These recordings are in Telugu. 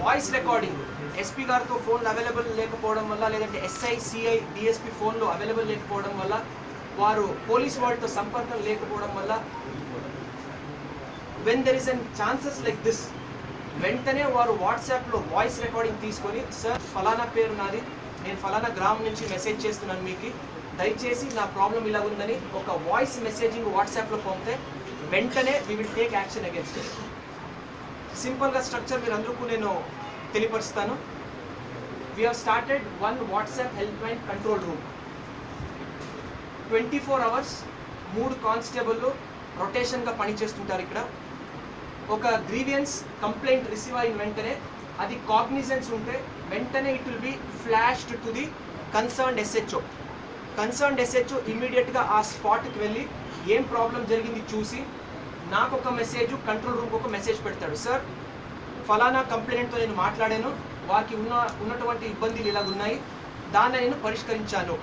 వాయిస్ రికార్డింగ్ ఎస్పీ గారితో ఫోన్లు అవైలబుల్ లేకపోవడం వల్ల, లేదంటే ఎస్ఐ సిఐ డిఎస్పీ ఫోన్లు అవైలబుల్ లేకపోవడం వల్ల, వారు పోలీస్ వాళ్ళతో సంపర్కం లేకపోవడం వల్ల, when there is an chances like this, వెంటనే వారు వాట్సాప్లో వాయిస్ రికార్డింగ్ తీసుకొని, సార్ ఫలానా పేరు నాది, నేను ఫలానా గ్రామం నుంచి మెసేజ్ చేస్తున్నాను మీకు, దయచేసి నా ప్రాబ్లం ఇలా ఉందని ఒక వాయిస్ మెసేజింగ్ వాట్సాప్లో పంపితే వెంటనే we will take action against it. సింపుల్గా స్ట్రక్చర్ మీరు అందరికీ నేను తెలియపరుస్తాను. We have started one WhatsApp help line control room. 24 hours 3 కానిస్టేబుల్లు రొటేషన్గా పనిచేస్తుంటారు. ఇక్కడ ఒక గ్రీవియన్స్ కంప్లైంట్ రిసీవ్ అయిన వెంటనే అది కాగ్నిజెన్స్ ఉంటే వెంటనే it will be flashed to the concerned SHO. Concerned SHO ఇమ్మీడియట్గా ఆ స్పాట్కి వెళ్ళి ఏం ప్రాబ్లం జరిగింది చూసి నాకు ఒక మెసేజ్, కంట్రోల్ రూమ్కి ఒక మెసేజ్ పెడతాడు. సార్ ఫలానా కంప్లైంట్తో నేను మాట్లాడాను, వారికి ఉన్నటువంటి ఇబ్బందులు ఇలాగ ఉన్నాయి, దాన్ని నేను పరిష్కరించాను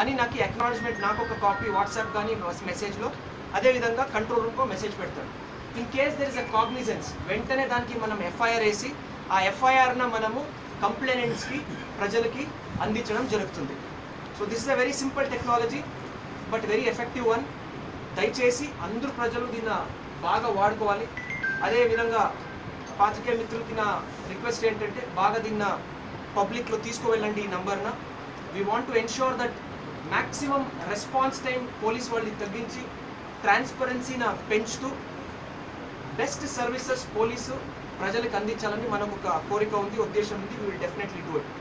అని నాకు అక్నాలజ్మెంట్, నాకు ఒక కాపీ వాట్సాప్ కానీ మెసేజ్లో, అదేవిధంగా కంట్రోల్ రూమ్కో మెసేజ్ పెడతాడు. In case there is a cognizance వెంటనే దానికి మనం ఎఫ్ఐఆర్ వేసి ఆ ఎఫ్ఐఆర్న మనము కంప్లైనెంట్స్కి, ప్రజలకి అందించడం జరుగుతుంది. So this is a very simple technology but very effective one. దయచేసి అందరూ ప్రజలు దీన్ని బాగా వాడుకోవాలి. అదేవిధంగా పాత్రికేయ మిత్రులకి నా రిక్వెస్ట్ ఏంటంటే బాగా దీన్ని పబ్లిక్లో తీసుకువెళ్ళండి ఈ నంబర్న. We want to ensure that maximum response time police వాళ్ళని తగ్గించి ట్రాన్స్పరెన్సీని పెంచుతూ బెస్ట్ సర్వీసెస్ పోలీసు ప్రజలకు అందించాలని మనకు ఒక కోరిక ఉంది, ఉద్దేశం ఉంది. We will definitely do it.